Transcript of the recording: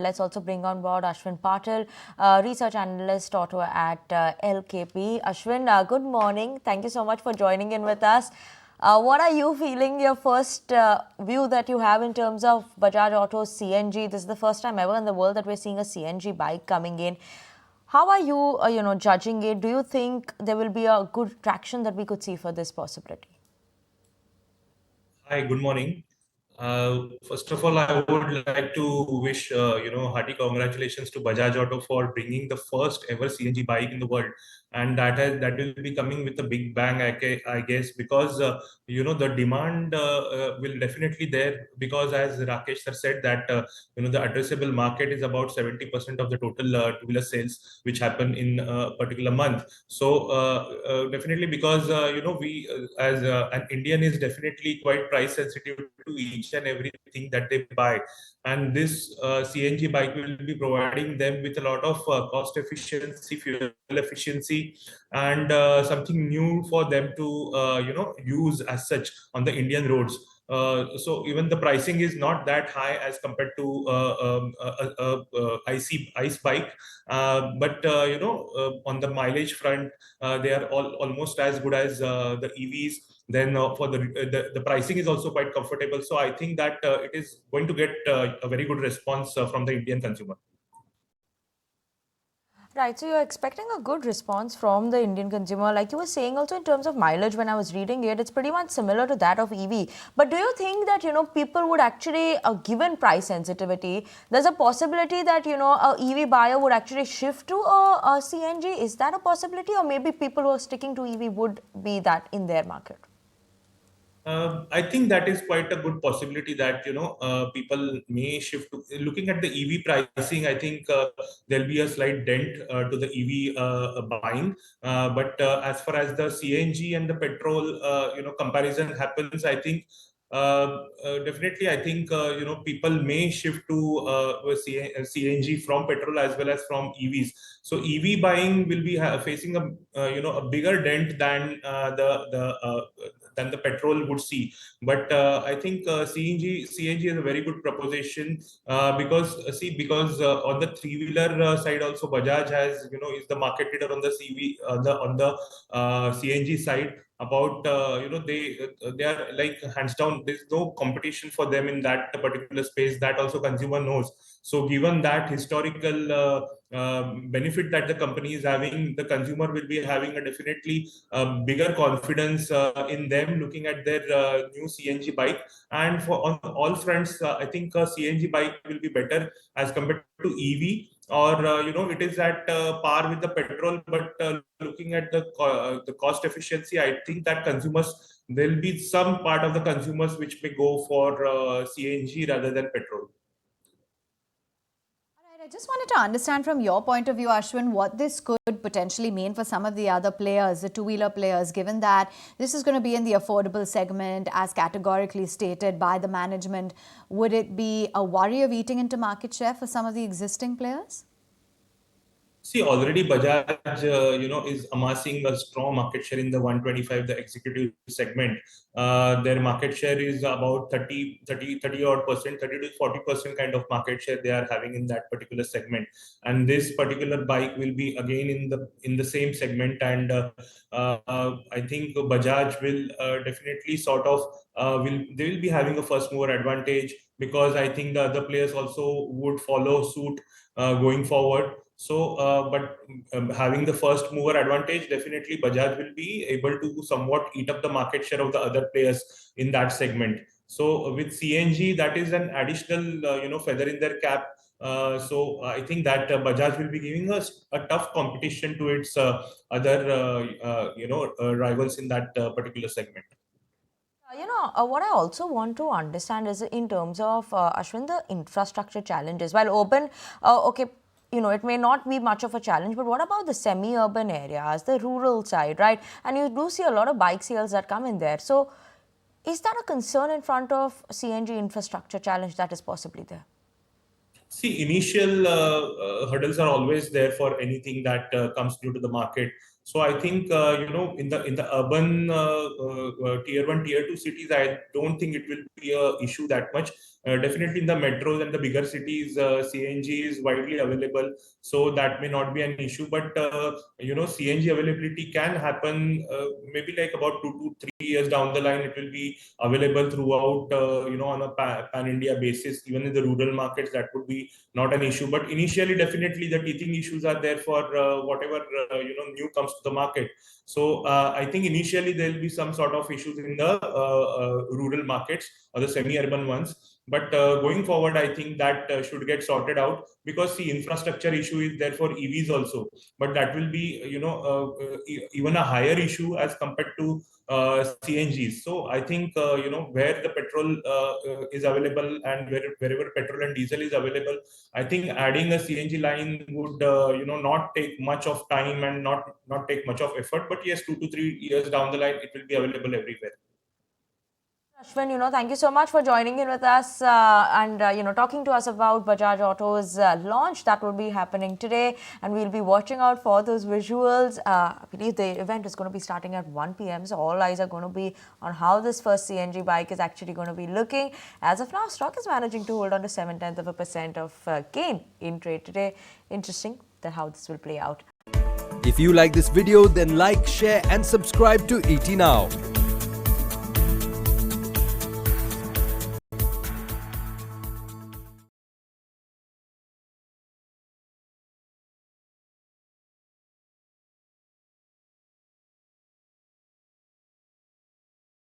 Let's also bring on board Ashwin Patil, Research Analyst, Auto at LKP. Ashwin, good morning. Thank you so much for joining in with us. What are you feeling, your first view that you have in terms of Bajaj Auto CNG? This is the first time ever in the world that we're seeing a CNG bike coming in. How are you, judging it? Do you think there will be a good traction that we could see for this possibility? Hi, good morning. First of all, I would like to wish hearty congratulations to Bajaj Auto for bringing the first ever CNG bike in the world, and that will be coming with a big bang, I guess, because the demand will definitely there, because as Rakesh sir said that the addressable market is about 70% of the total two-wheeler sales which happen in a particular month. So definitely, because we as an Indian is definitely quite price sensitive to each and everything that they buy, and this CNG bike will be providing them with a lot of cost efficiency, fuel efficiency, and something new for them to use as such on the Indian roads. So even the pricing is not that high as compared to ICE bike, but on the mileage front, they are almost as good as the EVs. Then for the pricing is also quite comfortable. So I think that it is going to get a very good response from the Indian consumer. Right, so you're expecting a good response from the Indian consumer. Like you were saying also in terms of mileage, when I was reading it, it's pretty much similar to that of EV. But do you think that, people would actually, given price sensitivity, there's a possibility that, a EV buyer would actually shift to a CNG? Is that a possibility? Or maybe people who are sticking to EV would be that in their market? I think that is quite a good possibility that people may shift to looking at the EV pricing. I think there'll be a slight dent to the EV buying, but as far as the CNG and the petrol comparison happens, I think definitely I think people may shift to CNG from petrol as well as from EVs. So EV buying will be facing a bigger dent than the petrol would see. But I think CNG is a very good proposition, because on the three-wheeler side also Bajaj has is the market leader on the CV on the CNG side. About they are like hands down. There's no competition for them in that particular space. That also consumer knows. So given that historical benefit that the company is having, the consumer will be having a definitely bigger confidence in them looking at their new CNG bike. And for on all fronts, I think a CNG bike will be better as compared to EV, or it is at par with the petrol. But looking at the cost efficiency, I think that consumers, there'll be some part of the consumers which may go for CNG rather than petrol. I just wanted to understand from your point of view, Ashwin, what this could potentially mean for some of the other players, the two-wheeler players, given that this is going to be in the affordable segment, as categorically stated by the management. Would it be a worry of eating into market share for some of the existing players? See, already Bajaj, is amassing a strong market share in the 125, the executive segment. Their market share is about 30 odd percent, 30 to 40% kind of market share they are having in that particular segment. And this particular bike will be again in the same segment. And I think Bajaj will definitely sort of they will be having a first mover advantage, because I think the other players also would follow suit going forward. So, but having the first mover advantage, definitely Bajaj will be able to somewhat eat up the market share of the other players in that segment. So, with CNG, that is an additional, feather in their cap. So, I think that Bajaj will be giving us a tough competition to its other, rivals in that particular segment. What I also want to understand is in terms of, Ashwin, the infrastructure challenges. While urban, okay, it may not be much of a challenge, but what about the semi-urban areas, the rural side, right? And you do see a lot of bike sales that come in there. So is that a concern in front of CNG infrastructure challenge that is possibly there? See, initial hurdles are always there for anything that comes new to the market. So I think in the urban tier 1, tier 2 cities, I don't think it will be a issue that much. Definitely in the metros and the bigger cities, CNG is widely available, so that may not be an issue. But CNG availability can happen maybe like about 2 to 3 years down the line. It will be available throughout, on a pan-India basis. Even in the rural markets, that would be not an issue. But initially, definitely the teething issues are there for whatever new comes to the market. So I think initially there will be some sort of issues in the rural markets or the semi-urban ones. But going forward, I think that should get sorted out, because the infrastructure issue is there for EVs also. But that will be, even a higher issue as compared to CNGs. So I think, where the petrol is available, and wherever petrol and diesel is available, I think adding a CNG line would, not take much of time and not take much of effort. But yes, 2 to 3 years down the line, it will be available everywhere. Ashwin, thank you so much for joining in with us and, talking to us about Bajaj Auto's launch that will be happening today. And we'll be watching out for those visuals. I believe the event is going to be starting at 1 p.m. So all eyes are going to be on how this first CNG bike is actually going to be looking. As of now, stock is managing to hold on to 0.7% of gain in trade today. Interesting that how this will play out. If you like this video, then like, share and subscribe to ET Now.